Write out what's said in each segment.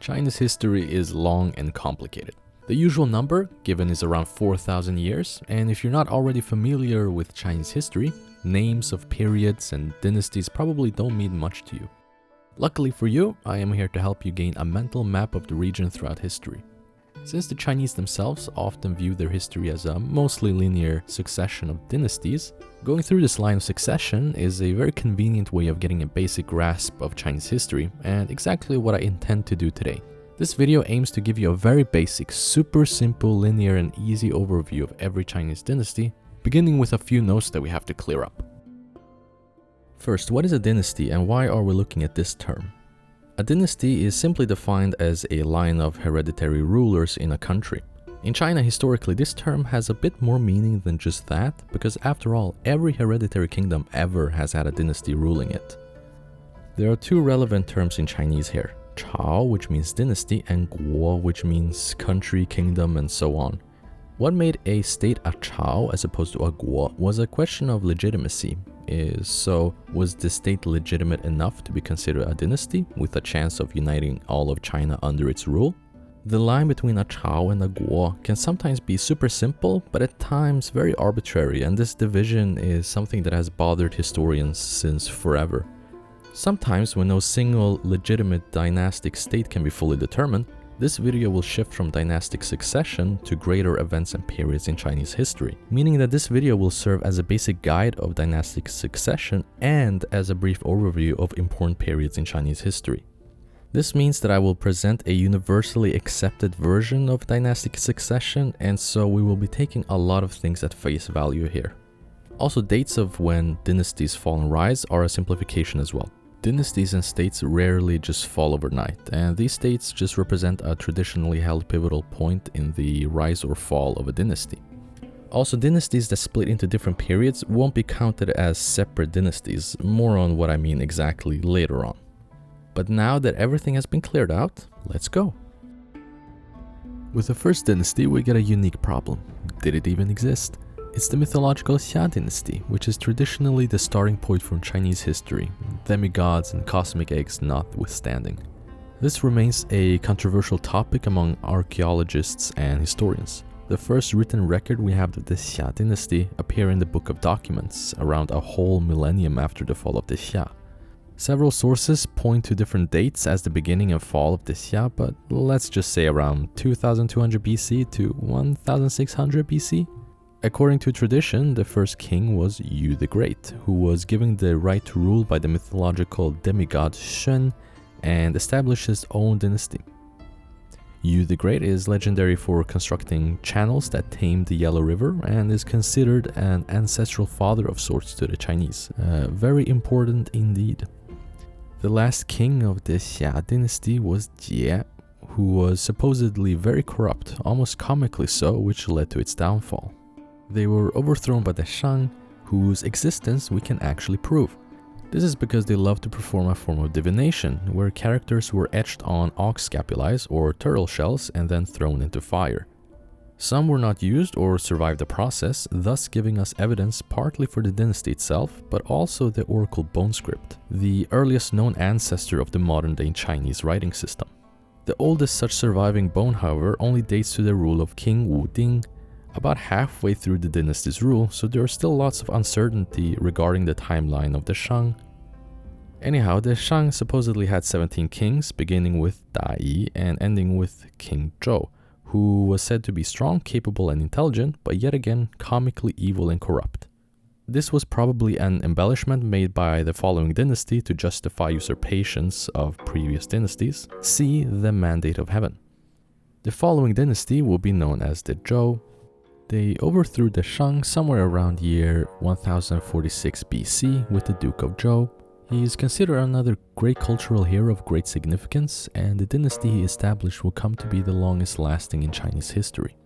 China's history is long and complicated. The usual number given is around 4,000 years, and if you're not already familiar with Chinese history, names of periods and dynasties probably don't mean much to you. Luckily for you, I am here to help you gain a mental map of the region throughout history. Since the Chinese themselves often view their history as a mostly linear succession of dynasties, going through this line of succession is a very convenient way of getting a basic grasp of Chinese history, and exactly what I intend to do today. This video aims to give you a very basic, super simple, linear and easy overview of every Chinese dynasty, beginning with a few notes that we have to clear up. First, what is a dynasty and why are we looking at this term? A dynasty is simply defined as a line of hereditary rulers in a country. In China, historically, this term has a bit more meaning than just that, because after all, every hereditary kingdom ever has had a dynasty ruling it. There are two relevant terms in Chinese here: Chao, which means dynasty, and Guo, which means country, kingdom, and so on. What made a state a Chao as opposed to a Guo was a question of legitimacy. So, was the state legitimate enough to be considered a dynasty, with a chance of uniting all of China under its rule? The line between a Chao and a Guo can sometimes be super simple, but at times very arbitrary, and this division is something that has bothered historians since forever. Sometimes, when no single legitimate dynastic state can be fully determined, this video will shift from dynastic succession to greater events and periods in Chinese history, meaning that this video will serve as a basic guide of dynastic succession and as a brief overview of important periods in Chinese history. This means that I will present a universally accepted version of dynastic succession, and so we will be taking a lot of things at face value here. Also, dates of when dynasties fall and rise are a simplification as well. Dynasties and states rarely just fall overnight, and these states just represent a traditionally held pivotal point in the rise or fall of a dynasty. Also, dynasties that split into different periods won't be counted as separate dynasties, more on what I mean exactly later on. But now that everything has been cleared out, let's go. With the first dynasty, we get a unique problem. Did it even exist? It's the mythological Xia Dynasty, which is traditionally the starting point from Chinese history, demigods and cosmic eggs notwithstanding. This remains a controversial topic among archaeologists and historians. The first written record we have of the Xia Dynasty appear in the Book of Documents, around a whole millennium after the fall of the Xia. Several sources point to different dates as the beginning and fall of the Xia, but let's just say around 2200 BC to 1600 BC. According to tradition, the first king was Yu the Great, who was given the right to rule by the mythological demigod Shen and established his own dynasty. Yu the Great is legendary for constructing channels that tamed the Yellow River and is considered an ancestral father of sorts to the Chinese. Very important indeed. The last king of the Xia dynasty was Jie, who was supposedly very corrupt, almost comically so, which led to its downfall. They were overthrown by the Shang, whose existence we can actually prove. This is because they loved to perform a form of divination, where characters were etched on ox scapulae or turtle shells and then thrown into fire. Some were not used or survived the process, thus giving us evidence partly for the dynasty itself, but also the oracle bone script, the earliest known ancestor of the modern-day Chinese writing system. The oldest such surviving bone, however, only dates to the rule of King Wu Ding, about halfway through the dynasty's rule, so there are still lots of uncertainty regarding the timeline of the Shang. Anyhow, the Shang supposedly had 17 kings, beginning with Da Yi and ending with King Zhou, who was said to be strong, capable and intelligent, but yet again comically evil and corrupt. This was probably an embellishment made by the following dynasty to justify usurpations of previous dynasties. See the Mandate of Heaven. The following dynasty will be known as the Zhou. They overthrew the Shang somewhere around year 1046 BC with the Duke of Zhou. He is considered another great cultural hero of great significance, and the dynasty he established will come to be the longest lasting in Chinese history.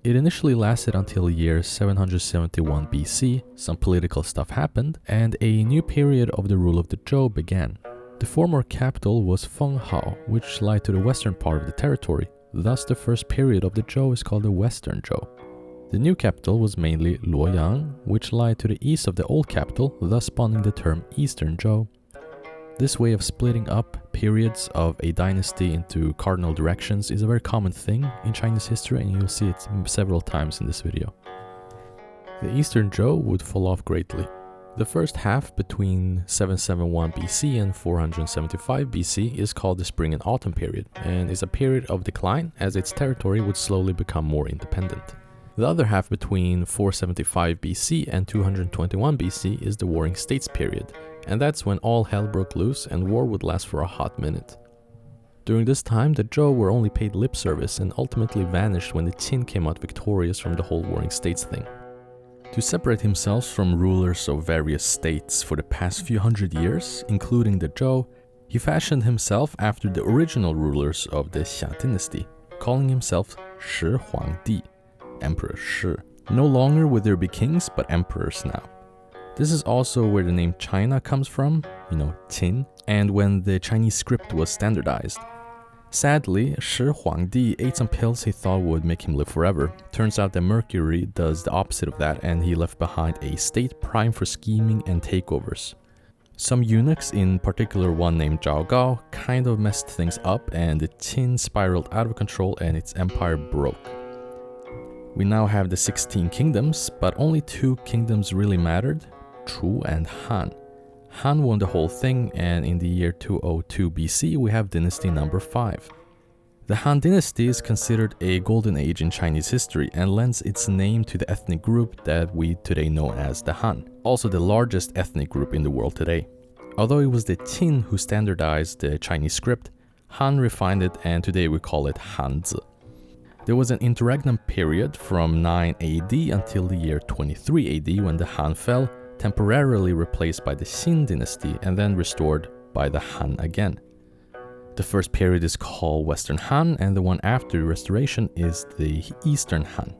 It initially lasted until year 771 BC, some political stuff happened, and a new period of the rule of the Zhou began. The former capital was Fenghao, which lied to the western part of the territory, thus the first period of the Zhou is called the Western Zhou. The new capital was mainly Luoyang, which lied to the east of the old capital, thus spawning the term Eastern Zhou. This way of splitting up periods of a dynasty into cardinal directions is a very common thing in Chinese history, and you'll see it several times in this video. The Eastern Zhou would fall off greatly. The first half between 771 BC and 475 BC is called the Spring and Autumn period, and is a period of decline as its territory would slowly become more independent. The other half between 475 BC and 221 BC is the Warring States period, and that's when all hell broke loose and war would last for a hot minute. During this time, the Zhou were only paid lip service and ultimately vanished when the Qin came out victorious from the whole Warring States thing. To separate himself from rulers of various states for the past few hundred years, including the Zhou, he fashioned himself after the original rulers of the Xia Dynasty, calling himself Shi Huangdi, Emperor Shi. No longer would there be kings, but emperors now. This is also where the name China comes from, Qin, and when the Chinese script was standardized. Sadly, Shi Huangdi ate some pills he thought would make him live forever. Turns out that Mercury does the opposite of that, and he left behind a state prime for scheming and takeovers. Some eunuchs, in particular one named Zhao Gao, kind of messed things up, and the Qin spiraled out of control and its empire broke. We now have the 16 kingdoms, but only 2 kingdoms really mattered, Chu and Han. Han won the whole thing, and in the year 202 BC we have dynasty number 5. The Han Dynasty is considered a golden age in Chinese history and lends its name to the ethnic group that we today know as the Han, also the largest ethnic group in the world today. Although it was the Qin who standardized the Chinese script, Han refined it, and today we call it Hanzi. There was an interregnum period from 9 AD until the year 23 AD when the Han fell, temporarily replaced by the Qin Dynasty and then restored by the Han again. The first period is called Western Han, and the one after restoration is the Eastern Han.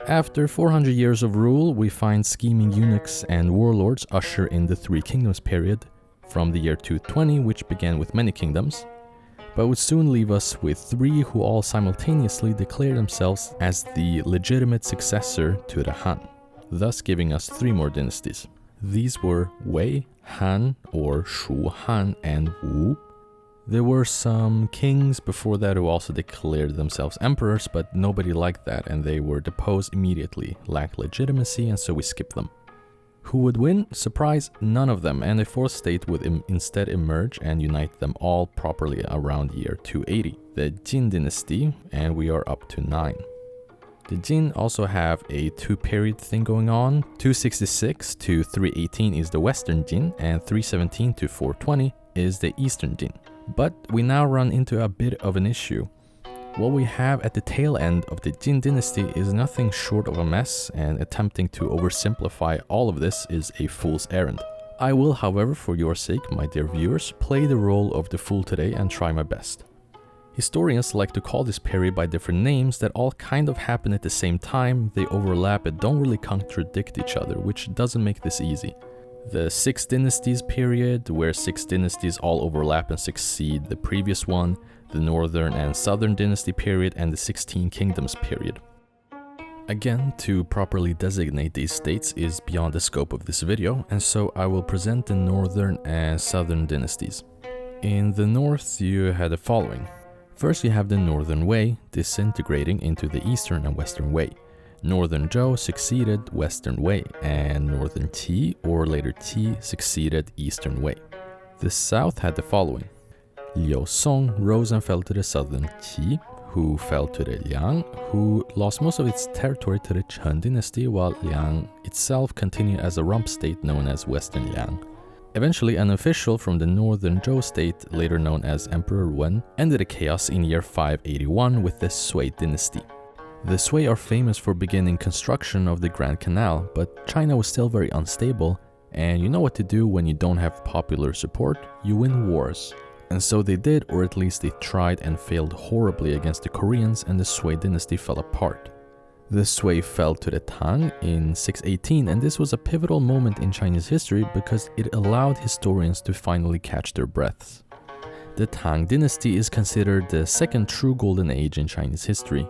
After 400 years of rule, we find scheming eunuchs and warlords usher in the Three Kingdoms period from the year 220, which began with many kingdoms, but would soon leave us with 3 who all simultaneously declare themselves as the legitimate successor to the Han, thus giving us 3 more dynasties. These were Wei, Han or Shu Han, and Wu. There were some kings before that who also declared themselves emperors, but nobody liked that and they were deposed immediately, lacked legitimacy, and so we skipped them. Who would win? Surprise, none of them, and a 4th state would instead emerge and unite them all properly around year 280, the Jin Dynasty, and we are up to 9. The Jin also have a 2-period thing going on. 266 to 318 is the Western Jin, and 317 to 420 is the Eastern Jin. But we now run into a bit of an issue. What we have at the tail end of the Jin Dynasty is nothing short of a mess, and attempting to oversimplify all of this is a fool's errand. I will, however, for your sake, my dear viewers, play the role of the fool today and try my best. Historians like to call this period by different names that all kind of happen at the same time, they overlap but don't really contradict each other, which doesn't make this easy. The 6 Dynasties period, where 6 dynasties all overlap and succeed the previous one, the Northern and Southern Dynasty period, and the 16 Kingdoms period. Again, to properly designate these states is beyond the scope of this video, and so I will present the Northern and Southern Dynasties. In the North, you had the following. First, you have the Northern Wei disintegrating into the Eastern and Western Wei. Northern Zhou succeeded Western Wei, and Northern Qi, or later Qi, succeeded Eastern Wei. The South had the following. Liu Song rose and fell to the Southern Qi, who fell to the Liang, who lost most of its territory to the Qin Dynasty, while Liang itself continued as a rump state known as Western Liang. Eventually, an official from the Northern Zhou state, later known as Emperor Wen, ended the chaos in year 581 with the Sui Dynasty. The Sui are famous for beginning construction of the Grand Canal, but China was still very unstable, and you know what to do when you don't have popular support, you win wars. And so they did, or at least they tried and failed horribly against the Koreans, and the Sui Dynasty fell apart. The Sui fell to the Tang in 618, and this was a pivotal moment in Chinese history because it allowed historians to finally catch their breaths. The Tang Dynasty is considered the second true golden age in Chinese history.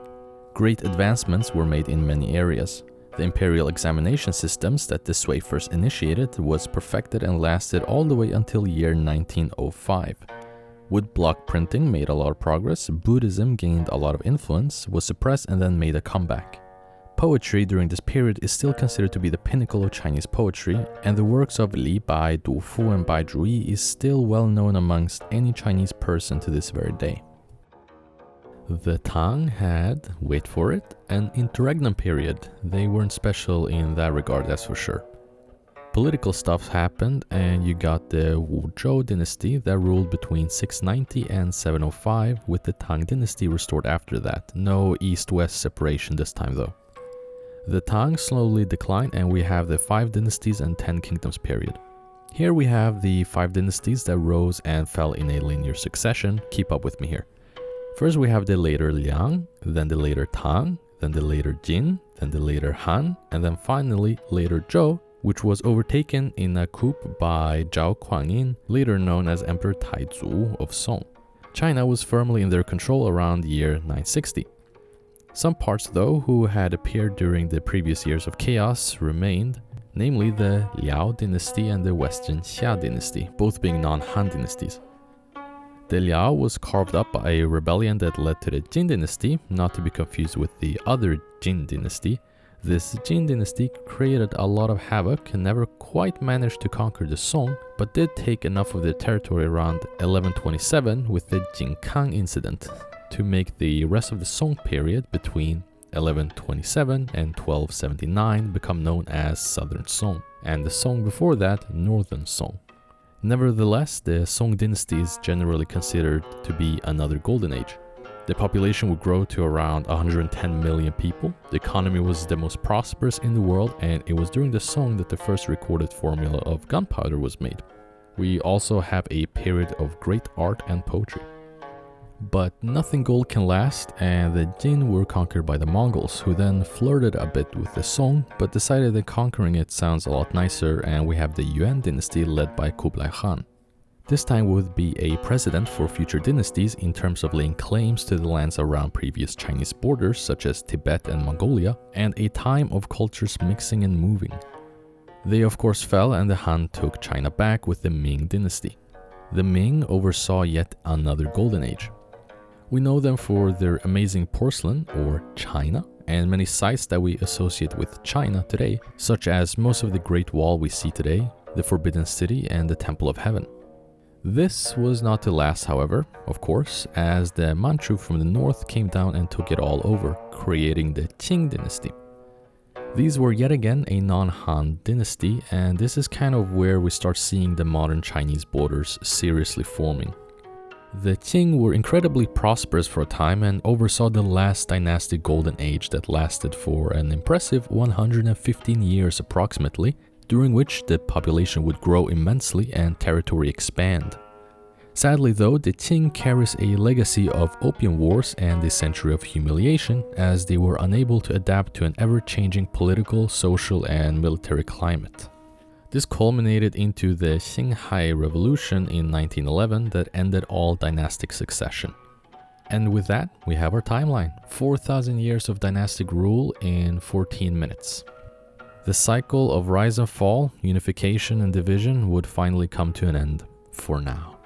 Great advancements were made in many areas. The The imperial examination systems that the Sui first initiated was perfected and lasted all the way until year 1905. Woodblock printing made a lot of progress, Buddhism gained a lot of influence, was suppressed and then made a comeback. Poetry during this period is still considered to be the pinnacle of Chinese poetry, and the works of Li Bai, Du Fu, and Bai Zhuyi is still well known amongst any Chinese person to this very day. The Tang had, wait for it, an interregnum period. They weren't special in that regard, that's for sure. Political stuff happened, and you got the Zhou Dynasty that ruled between 690 and 705, with the Tang Dynasty restored after that. No east-west separation this time though. The Tang slowly declined, and we have the 5 dynasties and 10 kingdoms period. Here we have the 5 dynasties that rose and fell in a linear succession. Keep up with me here. First we have the later Liang, then the later Tang, then the later Jin, then the later Han, and then finally later Zhou, which was overtaken in a coup by Zhao Kuangyin, later known as Emperor Taizu of Song. China was firmly in their control around the year 960. Some parts though, who had appeared during the previous years of chaos, remained, namely the Liao Dynasty and the Western Xia Dynasty, both being non-Han dynasties. The Liao was carved up by a rebellion that led to the Jin Dynasty, not to be confused with the other Jin Dynasty. This Qin Dynasty created a lot of havoc and never quite managed to conquer the Song, but did take enough of their territory around 1127 with the Jinkang incident to make the rest of the Song period between 1127 and 1279 become known as Southern Song, and the Song before that, Northern Song. Nevertheless, the Song dynasty is generally considered to be another golden age. The population would grow to around 110 million people, the economy was the most prosperous in the world, and it was during the Song that the first recorded formula of gunpowder was made. We also have a period of great art and poetry. But nothing gold can last, and the Jin were conquered by the Mongols, who then flirted a bit with the Song, but decided that conquering it sounds a lot nicer, and we have the Yuan Dynasty led by Kublai Khan. This time would be a precedent for future dynasties in terms of laying claims to the lands around previous Chinese borders, such as Tibet and Mongolia, and a time of cultures mixing and moving. They of course fell, and the Han took China back with the Ming Dynasty. The Ming oversaw yet another golden age. We know them for their amazing porcelain, or china, and many sites that we associate with China today, such as most of the Great Wall we see today, the Forbidden City, and the Temple of Heaven. This was not to last, however, of course, as the Manchu from the north came down and took it all over, creating the Qing Dynasty. These were yet again a non-Han dynasty, and this is kind of where we start seeing the modern Chinese borders seriously forming. The Qing were incredibly prosperous for a time and oversaw the last dynastic golden age that lasted for an impressive 115 years approximately, during which the population would grow immensely and territory expand. Sadly though, the Qing carries a legacy of opium wars and a century of humiliation, as they were unable to adapt to an ever-changing political, social, and military climate. This culminated into the Xinhai Revolution in 1911 that ended all dynastic succession. And with that, we have our timeline. 4,000 years of dynastic rule in 14 minutes. The cycle of rise and fall, unification and division would finally come to an end, for now.